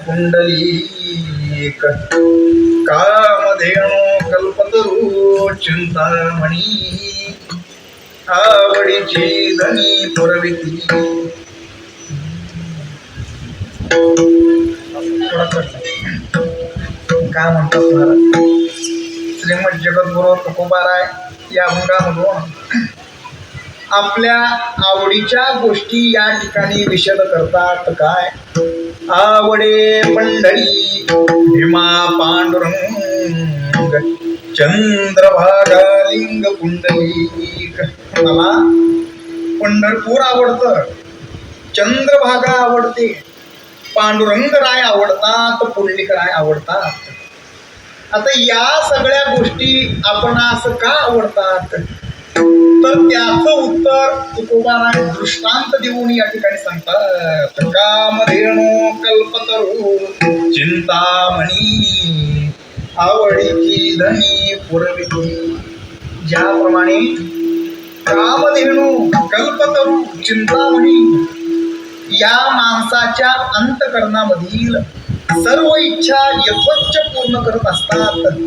पुंडलीक कामधेनु कल्पतरू चिंतामणी आवडीची धनी पुरविती. काय म्हणतात महाराज? श्रीमद जगद्गुरु तुकोबाराय या अभंगामधून आपल्या आवडीच्या गोष्टी या ठिकाणी विशद करतात. काय आवडे पंढरी भीमा पांडुरंग चंद्रभागा लिंग पुंडलिक. मला पंढरपूर आवडतं, चंद्रभागा आवडते, पांडुरंग राय आवडतात, पुंडलिक राय आवडतात. आता या सगळ्या गोष्टी आपण असं का आवडतात, तर त्याचं उत्तर तुकोबाराय दृष्टांत देऊन या ठिकाणी सांगतात. कामधेनु कल्पतरू चिंतामणी आवडीची धनी पुरविती. ज्याप्रमाणे कामधेनु कल्पतरू चिंतामणी या माणसाच्या अंतकरणामधील सर्व इच्छा यथोच्च पूर्ण करत असतात,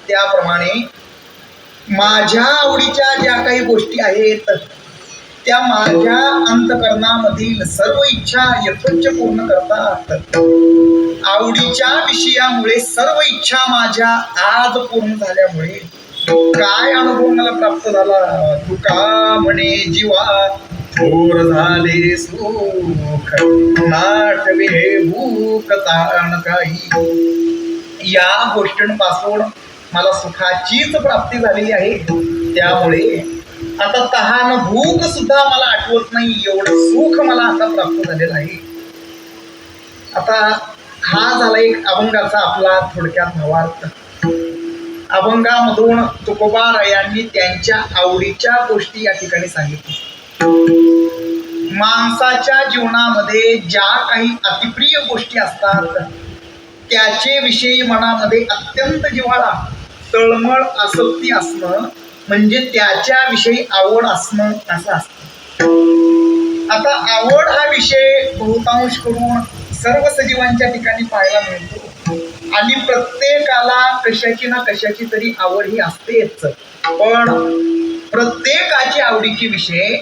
त्याप्रमाणे माझ्या आवडीच्या ज्या काही गोष्टी आहेत त्या माझ्या अंतकरणामधील सर्व इच्छा यथोच्च पूर्ण करतात. आवडीच्या विषयामुळे सर्व इच्छा माझ्या आज पूर्ण झाल्यामुळे काय अनुभव मला प्राप्त झाला? तुका म्हणे जीवा थोर झाले सुख नाटवे भूक ताण काही. या गोष्टींपासून मला सुखाचीच प्राप्ती झालेली आहे. त्यामुळे आता तहान भूक सुद्धा मला आठवत नाही, एवढं सुख मला आता प्राप्त झालेलं आहे. आता हा झाला एक अभंगाचा आपला थोडक्यात भावार्थ. अभंगामधून तुकोबारायांनी त्यांच्या आवडीच्या गोष्टी या ठिकाणी सांगितल्या. माणसाच्या जीवनामध्ये ज्या काही अतिप्रिय गोष्टी असतात त्याचे विषयी मनामध्ये अत्यंत जिव्हाळा, तळमळ, आसक्ती असणं म्हणजे त्याच्या विषयी आवड असणं असं असतं. आता आवड हा विषय बहुतांश करून सर्व सजीवांच्या ठिकाणी पाहायला मिळतो आणि प्रत्येकाला कशाची ना कशाची तरी आवड ही असतेच. पण प्रत्येकाची आवडीचे विषय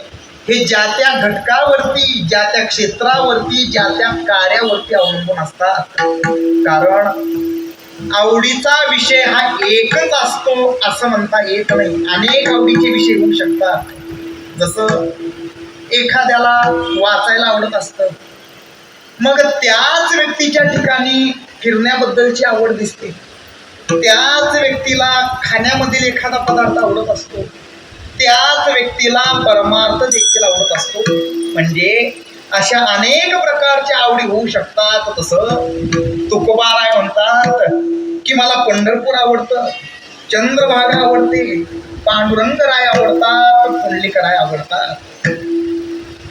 हे ज्या त्या घटकावरती, ज्या त्या क्षेत्रावरती, ज्या त्या कार्यावरती अवलंबून असतात. कारण आवडीचा विषय हा एकच असतो असं म्हणता येत नाही. अनेक आवडीचे विषय होऊ शकतात. जसं एखाद्याला वाचायला आवडत असतं, मग त्याच व्यक्तीच्या ठिकाणी फिरण्याबद्दलची आवड दिसते. त्याच व्यक्तीला खाण्यामधील एखादा पदार्थ आवडत असतो, त्याच व्यक्तीला परमार्थ देखील आवडत असतो. म्हणजे अशा अनेक प्रकारच्या आवडी होऊ शकतात. तसं तुकोबाराय म्हणतात की मला पंढरपूर आवडतं, चंद्रभागा आवडते, पांडुरंग राय आवडतात, पुंडलिक राय आवडतात.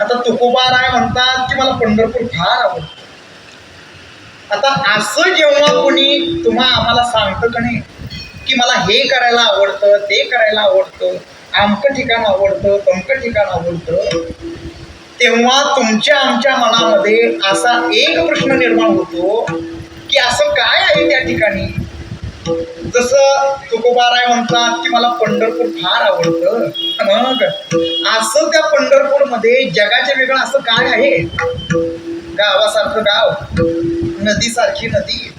आता तुकोबाराय म्हणतात की मला पंढरपूर फार आवडतं. आता असं जेव्हा कोणी आम्हाला सांगतं का नाही की मला हे करायला आवडतं, ते करायला आवडतं, आमकं ठिकाण आवडतं, तमकं ठिकाण आवडतं, तेव्हा तुमच्या आमच्या मनामध्ये असा एक प्रश्न निर्माण होतो की असं काय आहे त्या ठिकाणी. जसं तुकोबाराय म्हणतात की मला पंढरपूर फार आवडतं, मग असं त्या पंढरपूरमध्ये जगाच्या वेगळं असं काय आहे? गावासारखं गाव, नदीसारखी नदी,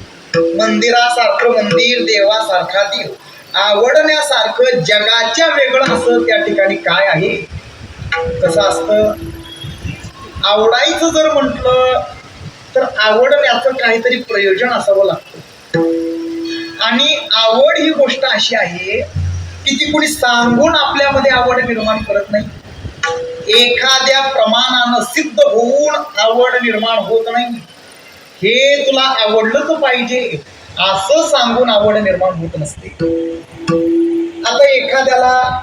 मंदिरासारखं मंदिर, देवासारखा देव, आवडण्यासारखं जगाच्या वेगळं असं त्या ठिकाणी काय आहे? कसं असतं, आवडायचं जर म्हटलं तर आवडण्याचं काहीतरी प्रयोजन असावं लागतं. आणि आवड ही गोष्ट अशी आहे की ती कुणी सांगून आपल्यामध्ये आवड निर्माण करत नाही. एखाद्या प्रमाणानं सिद्ध होऊन आवड निर्माण होत नाही. हे तुला आवडलंच पाहिजे असं सांगून आवड निर्माण होत नसते. आता एखाद्याला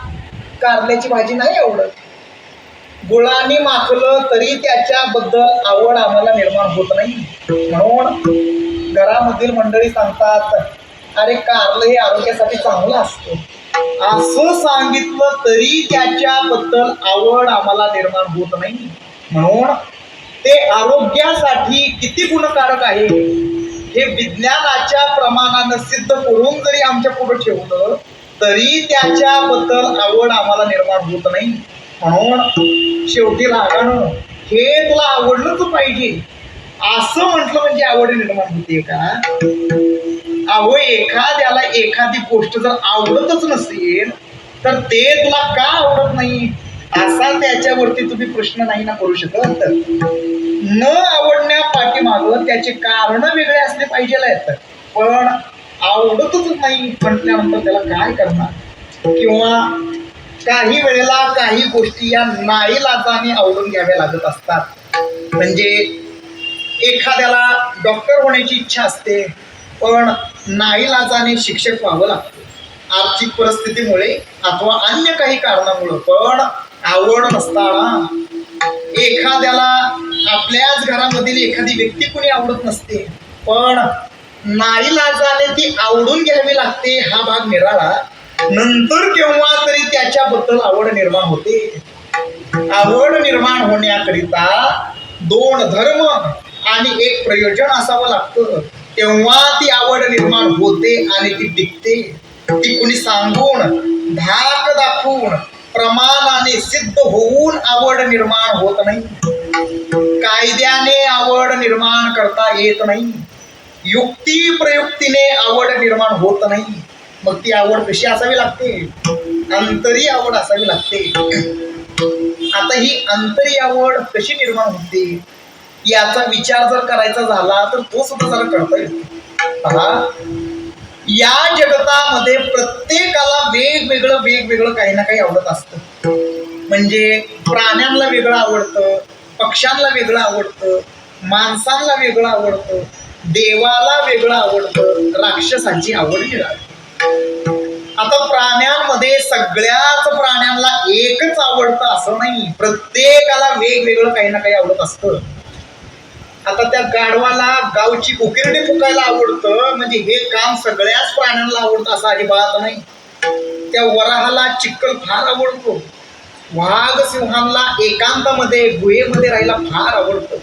कारल्याची भाजी नाही आवडत, गुळाने माखलं तरी त्याच्याबद्दल आवड आम्हाला निर्माण होत नाही. म्हणून घरामधील मंडळी सांगतात, अरे कारलं हे आरोग्यासाठी चांगलं असतं, असं सांगितलं तरी त्याच्याबद्दल आवड आम्हाला निर्माण होत नाही. म्हणून ते आरोग्यासाठी किती गुणकारक आहे हे विज्ञानाच्या प्रमाणानं सिद्ध करून जरी आमच्या पुढे ठेवलं तरी त्याच्याबद्दल आवड आम्हाला निर्माण होत नाही. म्हणून शेवटी रागानं हे तुला आवडलंच पाहिजे असं म्हटलं म्हणजे आवड निर्माण होते का? अहो, एखाद्याला एखादी गोष्ट जर आवडतच नसेल तर ते तुला का आवडत नाही असा त्याच्यावरती तुम्ही प्रश्न नाही ना करू शकत. न आवडण्या पाठीमागं त्याचे कारण वेगळे असले पाहिजे, पण आवडतच नाही म्हटल्यानंतर त्याला काय करणार? किंवा काही वेळेला काही गोष्टी या नाईलाजाने आवडून घ्याव्या लागत असतात. म्हणजे एखाद्याला डॉक्टर होण्याची इच्छा असते पण नाईलाजाने शिक्षक व्हावं लागतं आर्थिक परिस्थितीमुळे अथवा अन्य काही कारणामुळे. पण आवड नसताना एखाद्याला आपल्याच घरामधील एखादी व्यक्ती कोणी आवडत नसते पण नाईलाजाने ती आवडून घ्यावी लागते, हा भाग निराळा. नंतर केव्हा तरी त्याच्याबद्दल आवड निर्माण होते. आवड निर्माण होण्याकरिता दोन धर्म आणि एक प्रयोजन असावं लागतं, तेव्हा ती आवड निर्माण होते आणि ती टिकते. ती कुणी सांगून धाक दाखवून प्रमाणाने सिद्ध होऊन आवड निर्माण होत नाही. कायद्याने आवड निर्माण करता येत नाही. युक्ती प्रयुक्तीने आवड निर्माण होत नाही. मग ती आवड कशी असावी लागते? अंतरी आवड असावी लागते. आता ही अंतरी आवड कशी निर्माण होते याचा विचार जर करायचा झाला तर तो सुद्धा जरा करता येतो. या जगतामध्ये प्रत्येकाला वेगवेगळं काही ना काही आवडत असतं. म्हणजे प्राण्यांना वेगळं आवडतं, पक्ष्यांना वेगळं आवडतं, माणसांना वेगळं आवडतं, देवाला वेगळं आवडतं, राक्षसांची आवड निराळी. आता प्राण्यांमध्ये सगळ्याच प्राण्यांना एकच आवडतं असं नाही, प्रत्येकाला वेगवेगळं काही ना काही आवडत असतं. आता त्या गाढवाला गावची उकिरडी फुकायला आवडतं म्हणजे हे काम सगळ्याच प्राण्यांना आवडतं असं अजिबात नाही. त्या वराहाला चिखल फार आवडतो, वाघ सिंहांना एकांतामध्ये गुहेमध्ये राहायला फार आवडतं.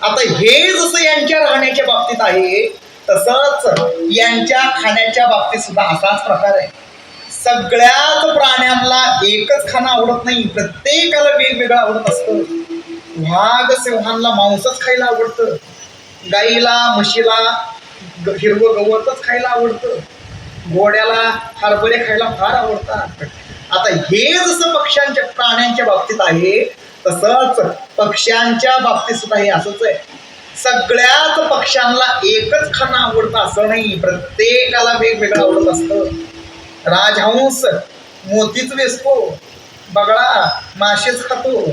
आता हे जसं यांच्या राहण्याच्या बाबतीत आहे तसंच यांच्या खाण्याच्या बाबतीत सुद्धा असाच प्रकार आहे. सगळ्याच प्राण्यांना एकच खाणं आवडत नाही, प्रत्येकाला वेगवेगळं आवडत असतं. वाघ सिंहांना मांसच खायला आवडतं, गाईला म्हशीला हिरवं गवतच खायला आवडतं, घोड्याला हरभरे खायला फार आवडतात. आता हे जसं प्राण्यांच्या बाबतीत आहे तसंच पक्ष्यांच्या बाबतीत सुद्धा हे असंच आहे. सगळ्याच पक्ष्यांना एकच खाणं आवडतं असं नाही, प्रत्येकाला वेगवेगळं आवडत असतं. राजहंस मोतीच वेचतो, बगळा मासेच खातो,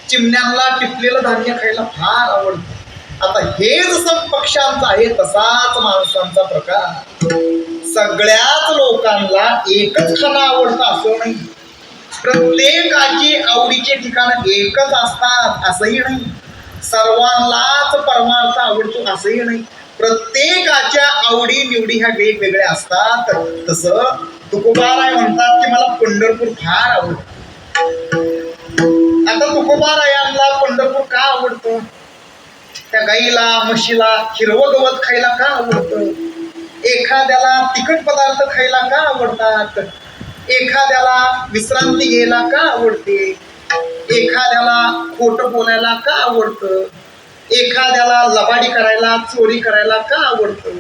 चिमण्यांना टिपलेलं धान्य खायला फार आवडतं. आता हे जसं पक्ष्यांचं आहे तसाच माणसांचा प्रकार. सगळ्याच लोकांना एकच खाणं आवडतं असं नाही, प्रत्येकाची आवडीचे ठिकाण एकच असतात असंही नाही, सर्वांनाच परमार्थ आवडतो असंही नाही. प्रत्येकाच्या आवडी निवडी ह्या वेगवेगळ्या असतात. तसं तुकोबाराय म्हणतात की मला पंढरपूर फार आवडतं. आता तुकोबारायांना पंढरपूर का आवडतं? त्या गाईला म्हशीला हिरवं गवत खायला का आवडतं? एखाद्याला तिखट पदार्थ खायला का आवडतात? एखाद्याला विश्रांती घ्यायला का आवडते? एखाद्याला खोटं बोलायला का आवडतं? एखाद्याला लबाडी करायला चोरी करायला का आवडतं?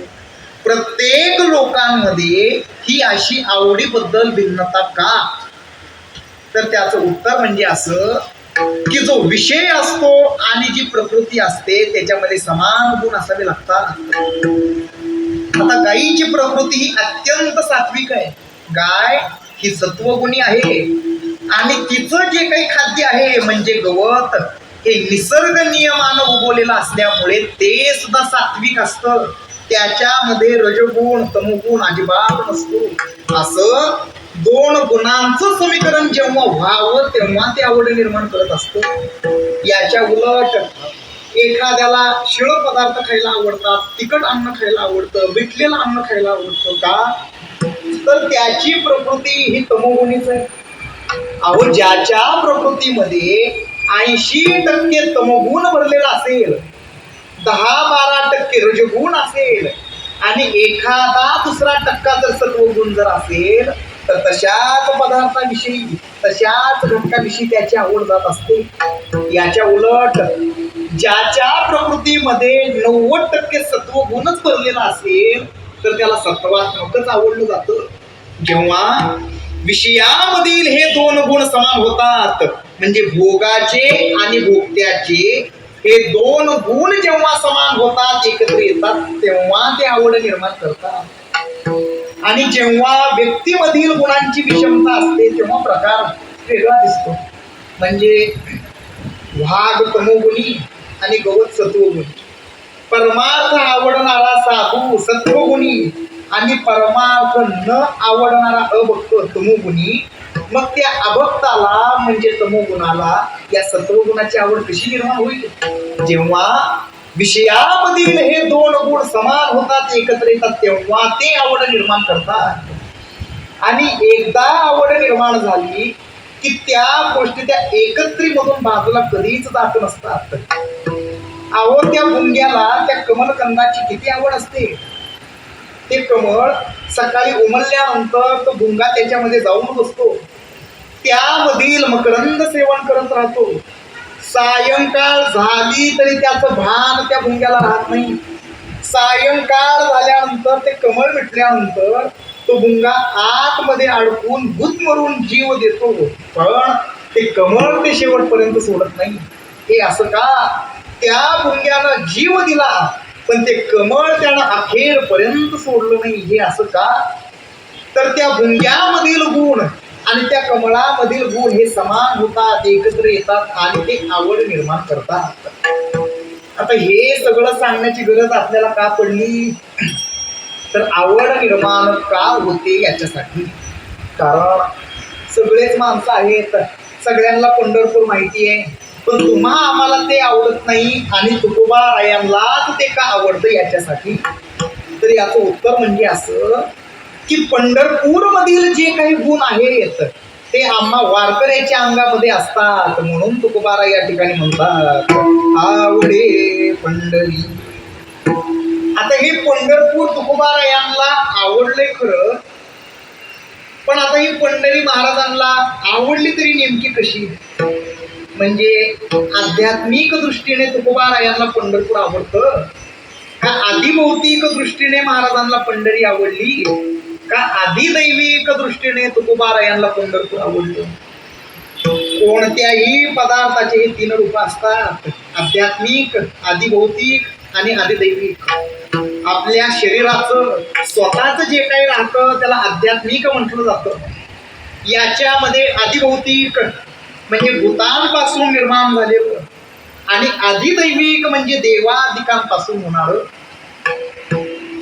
प्रत्येक लोकांमध्ये ही अशी आवडीबद्दल भिन्नता का? तर त्याचं उत्तर म्हणजे असं की जो विषय असतो आणि जी प्रकृती असते त्याच्यामध्ये समान गुण असावे लागतात. आता गायीची प्रकृती ही अत्यंत सात्विक आहे. गाय ही सत्वगुणी आहे आणि तिचं जे काही खाद्य आहे म्हणजे गवत हे निसर्ग नियमानं उगवलेलं असल्यामुळे ते सुद्धा सात्विक असतं. त्याच्यामध्ये रजगुण तमोगुण अजिबात नसतो. असं दोन गुणांचं समीकरण जेव्हा व्हावं तेव्हा ते आवड निर्माण करत असतं. याच्या उलट एखाद्याला शिळ पदार्थ खायला आवडतात, तिखट अन्न खायला आवडतं, विटलेलं अन्न खायला आवडतं का? तर त्याची प्रकृती ही तमोगुणीच आहे. अहो, ज्याच्या प्रकृतीमध्ये 80% तमोगुण भरलेला असेल, 10-12% रजगुण असेल आणि एखादा दुसरा टक्का जर सत्वगुण जर असेल तर तशाच पदार्थाविषयी तशाच घटकाविषयी त्याची आवड जात असते. याच्या उलट ज्याच्या प्रकृतीमध्ये 90% सत्वगुणच भरलेला असेल तर त्याला सत्वात्मकच आवडलं जातं. जेव्हा विषयामधील हे दोन गुण समान होतात म्हणजे भोगाचे आणि भोगत्याचे हे दोन गुण जेव्हा समान होतात एकत्र येतात तेव्हा ते आवड निर्माण करतात. आणि जेव्हा व्यक्तीमधील गुणांची विषमता असते तेव्हा प्रकार वेगळा दिसतो. म्हणजे वाघ तमोगुणी आणि गवत सत्वगुणी, परमार्थ आवडणारा साधू सत्वगुणी आणि परमार्थ न आवडणारा अभक्त तमोगुणी. मग त्या अभक्ताला म्हणजे तमोगुणाला या सत्वगुणाची आवड कशी निर्माण होईल? जेव्हा विषयामधील हे दोन गुण समान होतात एकत्र येतात तेव्हा ते आवड निर्माण करतात. आणि एकदा आवड निर्माण झाली की त्या गोष्टी त्या एकत्रीमधून बाजूला कधीच जात नसतात. अहो त्या भुंग्याला त्या कमलकंदाची किती आवड असते. ते कमळ सकाळी उमलल्यानंतर तो भुंगा त्याच्यामध्ये जाऊन बसतो, त्यामधील मकरंद सेवन करत राहतो. सायंकाळ झाली तरी त्याचं भान त्या भुंग्याला राहत नाही. सायंकाळ झाल्यानंतर ते कमळ मिटल्यानंतर तो भुंगा आतमध्ये अडकून गुदमरून जीव देतो, पण ते कमळ ते शेवटपर्यंत सोडत नाही. हे असं का? त्या भुंग्यानं जीव दिला पण ते कमळ त्यानं अखेरपर्यंत सोडलं नाही. हे असं का? तर त्या भुंग्यामधील गुण आणि त्या कमळामधील गुण हे समान होतात एकत्र येतात आणि ते आवड निर्माण करतात. आता हे सगळं सांगण्याची गरज आपल्याला का पडली? तर आवड निर्माण का होते याच्यासाठी. कारण सगळेच माणसं आहेत, सगळ्यांना पंढरपूर माहिती आहे, पण तुम्हा आम्हाला ते आवडत नाही आणि तुकोबारायांनाच ते का आवडतं याच्यासाठी. तर याचं उत्तर म्हणजे असं की पंढरपूर मधील जे काही गुण आहेत ते आम्हा वारकऱ्याच्या अंगामध्ये असतात म्हणून तुकोबाराय या ठिकाणी म्हणतात आवडे पंढरी. आता हे पंढरपूर तुकोबारायांना आवडले खरं, पण आता ही पंढरी महाराजांना आवडली तरी नेमकी कशी? म्हणजे आध्यात्मिक दृष्टीने तुकोबारायांना पंढरपूर आवडतं का आदिभौतिक दृष्टीने महाराजांना पंढरी आवडली का आदिदैविक दृष्टीने तुकोबारायांना पंढरपूर आवडलं? कोणत्याही पदार्थाचे हे 3 रूप असतात, आध्यात्मिक, आदिभौतिक आणि आदिदैविक. आपल्या शरीराचं स्वतःच जे काही राहतं त्याला आध्यात्मिक म्हटलं जातं. याच्यामध्ये आदिभौतिक म्हणजे भूतांपासून निर्माण झालेलं आणि आदिदैविक म्हणजे देवादिकांपासून होणारं.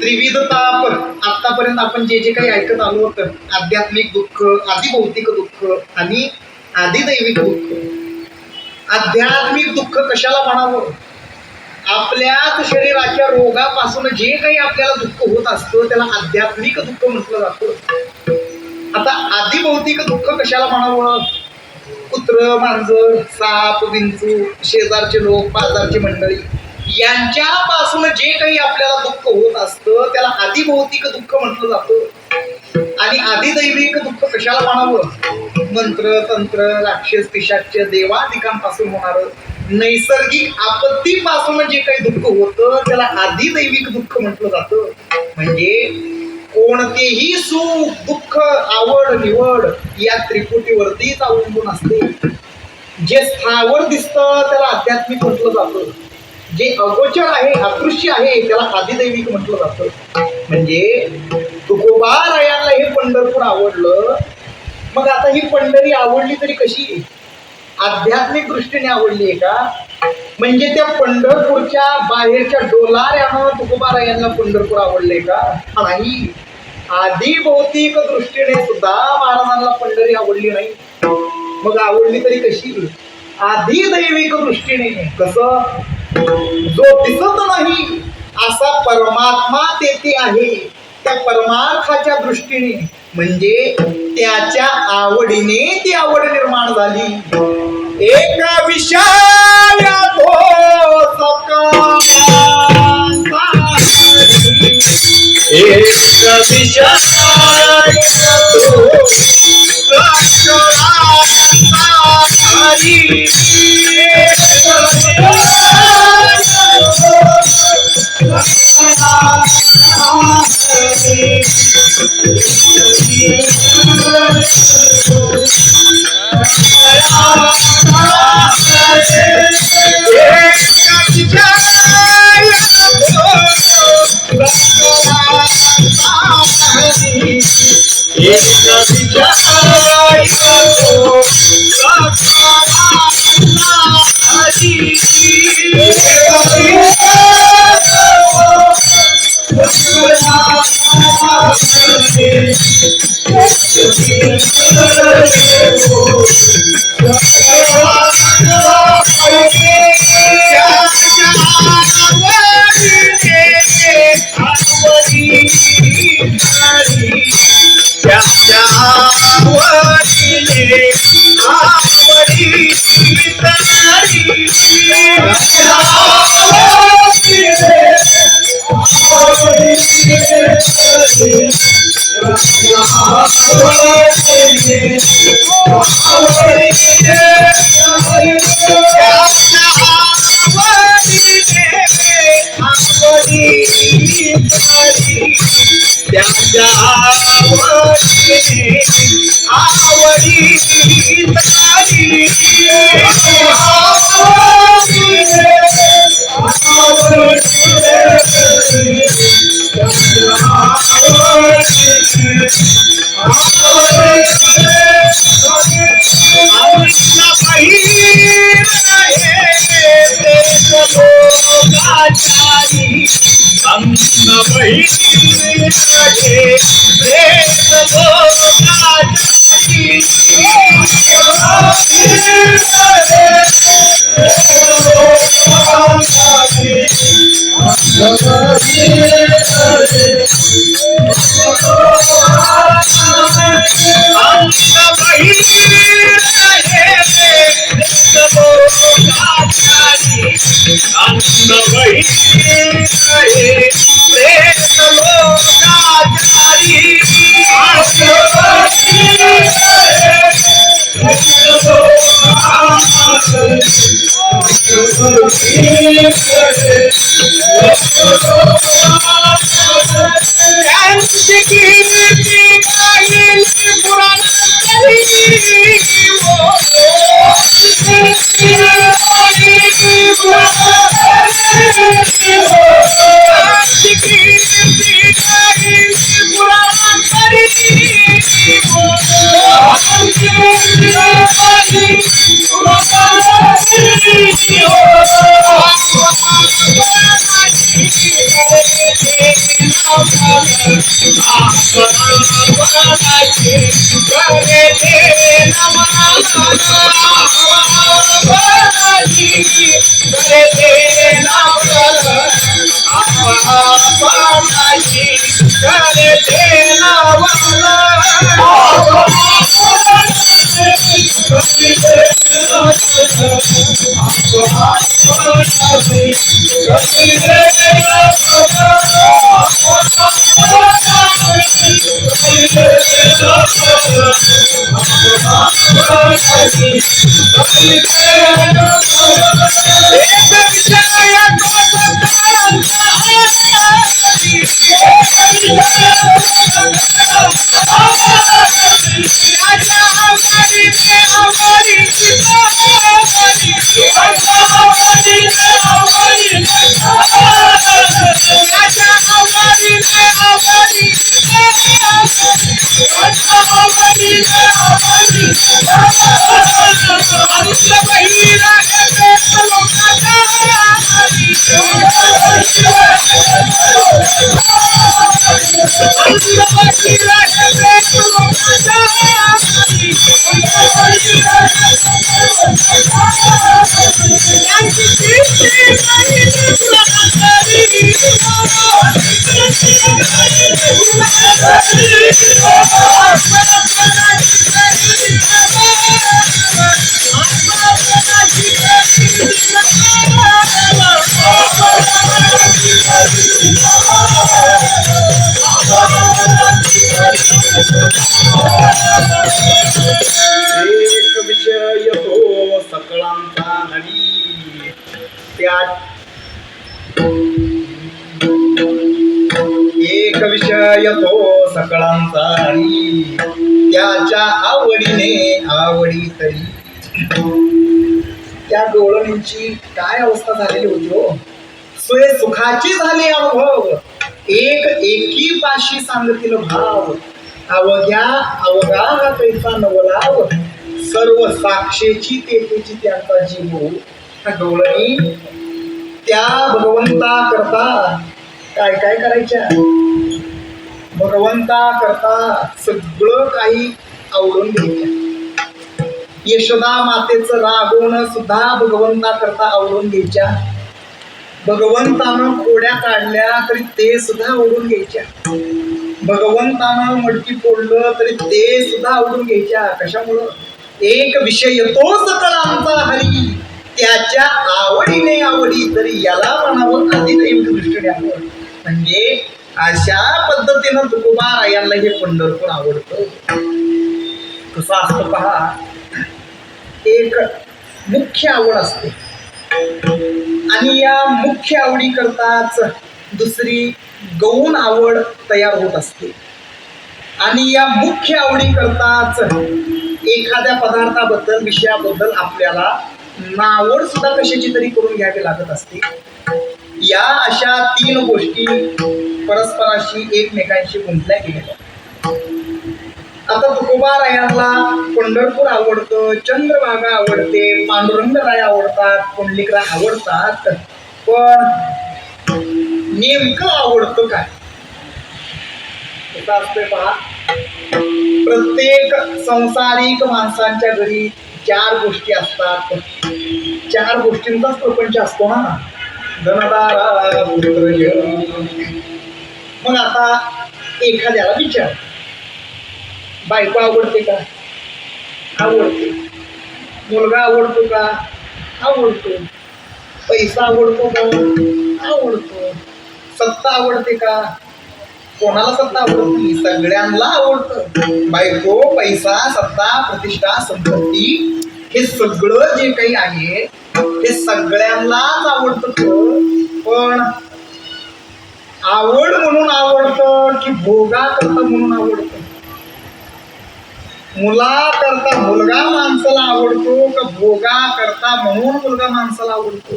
त्रिविध ताप आतापर्यंत आपण जे जे काही ऐकत आलो होतं, आध्यात्मिक दुःख, आदिभौतिक दुःख आणि आदिदैविक दुःख. आध्यात्मिक दुःख कशाला म्हणावं? आपल्याच शरीराच्या रोगापासून जे काही आपल्याला दुःख होत असतं त्याला आध्यात्मिक दुःख म्हटलं जातं. आता आदिभौतिक दुःख कशाला म्हणावं? कुत्र, मांजर, साप, विंचू, शेजारचे लोक, बाजारची मंडळी यांच्यापासून जे काही आपल्याला दुःख होत असतं त्याला आदिभौतिक दुःख म्हटलं जातं. आणि आदिदैविक दुःख कशाला म्हणावं? मंत्र, तंत्र, राक्षस, पिशाच, देवादिकांपासून होणारं नैसर्गिक आपत्तीपासून जे काही दुःख होतं त्याला आदिदैविक दुःख म्हटलं जातं. म्हणजे कोणतेही सुख, दुःख, आवड, निवड या त्रिपुटीवरतीच अवलंबून असते. जे स्थावर दिसतं त्याला आध्यात्मिक म्हटलं जातं, जे अगोचर आहे, अदृश्य आहे त्याला आदिदैविक म्हटलं जातं. म्हणजे तुकोबारायांना हे पंढरपूर आवडलं. मग आता ही पंढरी आवडली तरी कशी? आध्यात्मिक दृष्टीने आवडली आहे का? म्हणजे त्या पंढरपूरच्या बाहेरच्या डोलाऱ्यानं तुकोबारायांना पंढरपूर आवडले का? नाही. आदिभौतिक दृष्टीने सुद्धा महाराजांना पंढरी आवडली नाही. मग आवडली तरी कशी? आदिदैविक दृष्टीने. कसं? जो दिसत नाही असा परमात्मा तेथे आहे त्या परमार्थाच्या दृष्टीने म्हणजे त्याच्या आवडीने ती आवड निर्माण झाली. एका विषया एक विचार एक विषय तो सकळांचा हरी त्या एक विषय तो सकळांचा हरी त्याच्या आवडीने आवडी तरी. त्या डोळणींची काय अवस्था झालेली होती हो. सोय सुखाची झाली अनुभव एक एकी पाशी सांगतील भाव. अवघ्या अवघा हा कैसा नवलाव सर्व साक्षेची तेथेची त्यांचा जीव. ह्या डोळणी त्या भगवंता करता काय काय करायच्या. भगवंता करता सगळं काही आवडून घ्यायच्या. यशोदा मातेचं रागवणं सुद्धा भगवंता करता आवडून घ्यायच्या. भगवंतानं खोड्या काढल्या तरी ते सुद्धा आवडून घ्यायच्या. भगवंतानं मडकी फोडलं तरी ते सुद्धा आवडून घ्यायच्या. कशामुळं एक विषय तो सकळांचा हरी त्याच्या आवडीने आवडी तरी. याला म्हणावं आदिदैव दृष्टीने आवड. म्हणजे अशा पद्धतीनं तुकोबारायांना हे पंढरपूर आवडतं. कसं असतं पहा. एक मुख्य आवड असते आणि या मुख्य आवडी करताच दुसरी गौण आवड तयार होत असते. आणि या मुख्य आवडी करताच एखाद्या पदार्थाबद्दल विषयाबद्दल आपल्याला नावड सुद्धा कशाची तरी करून घ्यावी लागत असते. या अशा तीन गोष्टी परस्पराशी एकमेकांशी गुंतल्या गेलेल्या. आता तुकोबारायांना पंढरपूर आवडतं, चंद्रभागा आवडते, पांडुरंगराय आवडतात, पुंडलिकराय आवडतात. पण नेमकं आवडतं काय असते पहा. प्रत्येक संसारिक माणसांच्या घरी चार गोष्टी असतात. चार गोष्टींचाच प्रपंच असतो ना. धनदारा पुत्रय. मग आता एखाद्याला विचार बायको आवडते का. आवडते. मुलगा आवडतो का. आवडतो. पैसा आवडतो का. आवडतो. सत्ता आवडते का. कोणाला सत्ता आवडत नाही. सगळ्यांना आवडतं. बायको, पैसा, सत्ता, प्रतिष्ठा, संपत्ती हे सगळं जे काही आहे हे सगळ्यांनाच आवडतं. पण आवड म्हणून आवडतं की भोगा करता म्हणून आवडतं. मुला करता मुलगा माणसाला आवडतो का भोगा करता म्हणून मुलगा माणसाला आवडतो.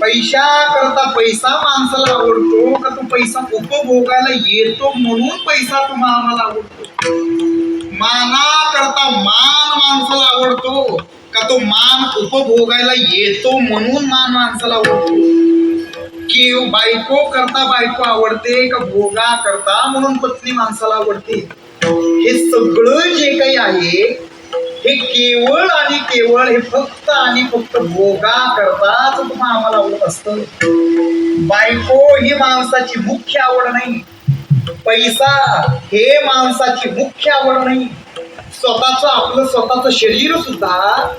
पैसा करता पैसा माणसाला आवडतो का तो पैसा उपभोगायला येतो म्हणून पैसा तुम्हाला आम्हाला आवडतो. माना करता मान माणसाला आवडतो का तो मान उपभोगायला येतो म्हणून मान माणसाला आवडतो. की बायको करता बायको आवडते का भोगा करता म्हणून पत्नी माणसाला आवडते. हे सगळं जे काही आहे हे केवळ आणि केवळ हे फक्त आणि फक्त भोगा करताच तुम्हाला आम्हाला आवडत असतं. बायको ही माणसाची मुख्य आवड नाही. पैसा हे माणसाची मुख्य आवड नाही. स्वतःच आपलं स्वतःच शरीर सुद्धा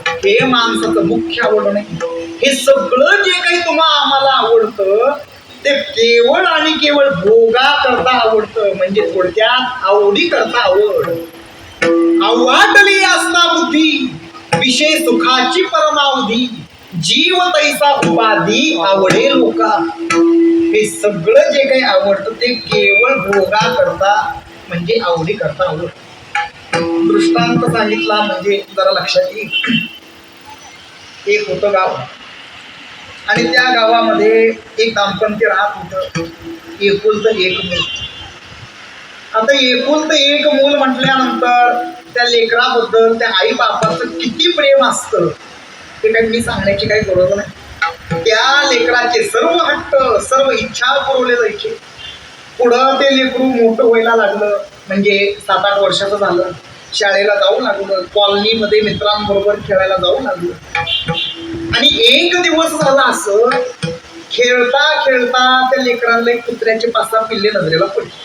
हे माणसाचं मुख्य आवड नाही. हे सगळं जे काही तुम्हाला आम्हाला आवडतं ते केवळ आणि केवळ भोगा करता आवडतं. म्हणजे थोडक्यात आवडी करता आवड. अवाटली असता बुद्धी विषय सुखाची परमावधी जीव तैसा उपाधी आवडे लोका. हे सगळं जे काही आवडतं ते केवळ भोगा करता म्हणजे आवडी करता आवड. दृष्टांत सांगितला म्हणजे जरा लक्षात येईल. एक होतं गाव आणि त्या गावामध्ये एक दाम्पत्य राहत होतं. एकुलतं एक मूल. आता एकुलतं एक मूल म्हटल्यानंतर त्या लेकराबद्दल त्या आई बापाचं किती प्रेम असतं ते काही मी सांगण्याची काही गरज नाही. त्या लेकराचे सर्व हट्ट सर्व इच्छा पुरवले जायचे. पुढं ते लेकरू मोठं व्हायला लागलं म्हणजे 7-8 वर्षाचं झालं. शाळेला जाऊ लागलं. कॉलनीमध्ये मित्रांबरोबर खेळायला जाऊ लागलं. आणि एक दिवस झाला असं खेळता खेळता त्या लेकरांना एक कुत्र्याचे 5-6 पिल्ले नजरेला पडले.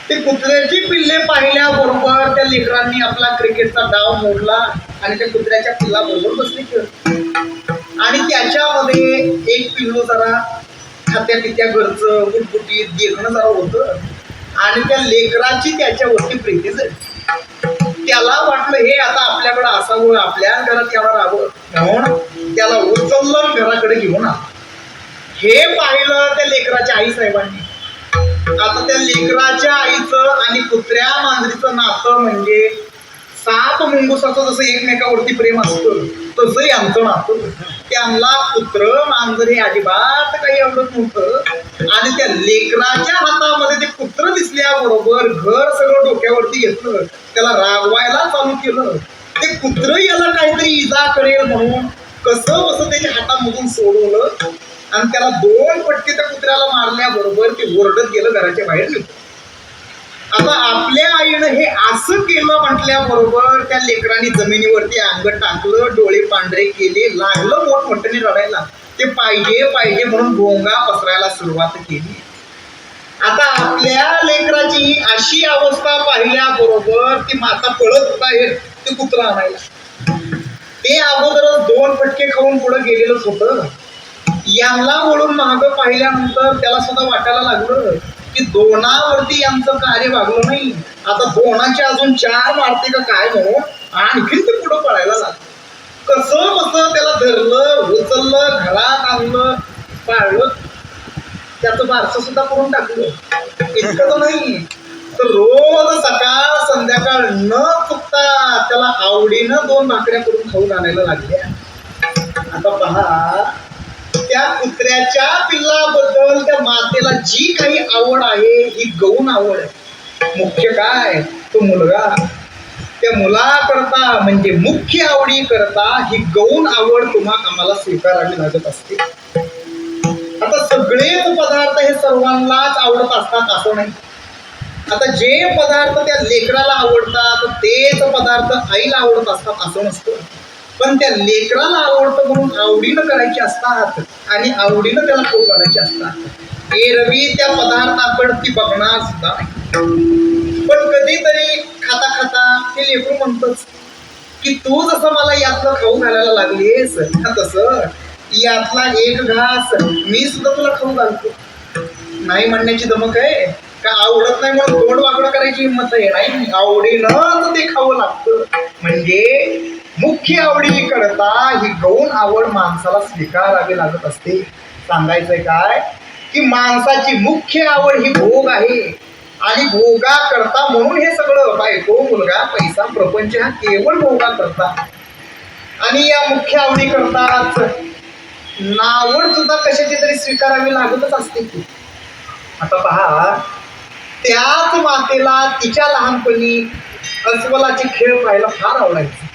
ते कुत्र्याची पिल्ले पाहिल्याबरोबर त्या लेकरांनी आपला क्रिकेटचा डाव मोडला आणि त्या कुत्र्याच्या पिल्लाबरोबर बसले खेळत. आणि त्याच्यामध्ये एक पिल्लू जरा खात्या पित्या घरचं गुटगुटीत देखणं जरा होतं आणि त्या लेकराची त्याच्यावरती प्रीती झाली. त्याला वाटलं हे आता आपल्याकडे असावं, आपल्या घरात यावं राहावं म्हणून त्याला उचललं घराकडे घेऊन आला. हे पाहिलं त्या लेकराच्या आई साहेबांनी. आता त्या लेकराच्या आईचं आणि कुत्र्या मांजरीचं नातं म्हणजे साप मुंगुसाचं जसं एकमेकावरती प्रेम असतं तसं यांचं नातं. त्यांना कुत्र मांजर हे अजिबात काही आवडत नव्हतं आणि त्या लेकराच्या हातामध्ये ते कुत्र दिसल्याबरोबर घर सगळं डोक्यावरती घेतलं, त्याला रागवायला चालू केलं. ते कुत्र याला काहीतरी इजा करेल म्हणून कसं बसं त्याच्या हातामधून सोडवलं आणि त्याला 2 फटके त्या कुत्र्याला मारल्याबरोबर ते ओरडत गेलं घराच्या बाहेर निघून. आता आपल्या आईनं हे असं केलं म्हटल्याबरोबर त्या लेकरांनी जमिनीवरती अंग टाकलं, डोळे पांढरे केले, लागलं मोठमोठ्याने रडायला. ते पाहिजे पाहिजे म्हणून भोंगा पसरायला सुरुवात केली. आता आपल्या लेकराची ही अशी अवस्था पाहिल्याबरोबर ती माता पळत बाहेर ते कुत्रा आणायला. ते अगोदरच 2 फटके खाऊन पुढे गेलेलंच होतं. यांना वळून मागं पाहिल्यानंतर त्याला सुद्धा वाटायला लागलं की दोनावरती यांचं कार्य भागलं नाही, आता दोनाचे अजून 4 मारते का काय म्हणून आणखीन ते पुढं पळायला लागलं. कसं बसं त्याला धरलं, उचललं, घरात आणलं, पाळलं, त्याचं बारसं सुद्धा करून टाकलं. इतकं तर नाही तर रोज सकाळ संध्याकाळ न चुकता त्याला आवडीनं 2 भाकऱ्या करून खाऊन आणायला लागल्या. आता पहा, त्या कुत्र्याच्या पिल्लाबद्दल त्या मातेला जी काही आवड आहे ही गौण आवड आहे. मुख्य काय, तो मुलगा. त्या मुलाकरता म्हणजे मुख्य आवडी करता ही गौण आवड आम्हाला स्वीकारावी लागत असते. आता सगळेच पदार्थ हे सर्वांनाच आवडत असतात असं नाही. आता जे पदार्थ त्या लेकराला आवडतात तेच पदार्थ आईला आवडत असतात असं नसतं. पण त्या लेकराला आवडतं म्हणून आवडीनं करायचे असतात आणि आवडीनं त्याला खाऊ घालायचे असतात. एरवी त्या पदार्थाकडे ती बघणार सुद्धा नाही. पण कधीतरी खाता खाता ते लेकरू म्हणतच की तू जसं मला यातलं खाऊ घालायला लागलीस तसं यातला एक घास मी सुद्धा तुला खाऊ घालतो. नाही म्हणण्याची धमक आहे का? आवडत नाही म्हणून तोंड वाकडं करायची हिंमत आहे? नाही, आवडीनं ते खावं लागतं. म्हणजे मुख्य आवडी करता ही गौण आवड माणसाला स्वीकारावी लागत असते. सांगायचंय काय की माणसाची मुख्य आवड ही भोग आहे आणि भोगा करता म्हणून हे सगळं बायको, मुलगा, पैसा, प्रपंच हा केवळ भोगा करता. आणि या मुख्य आवडी करताच नावड सुद्धा कशाची तरी स्वीकारावी लागतच असते की. आता पहा, त्याच मातेला तिच्या लहानपणी अस्वलाचे खेळ पाहायला फार आवडायचे.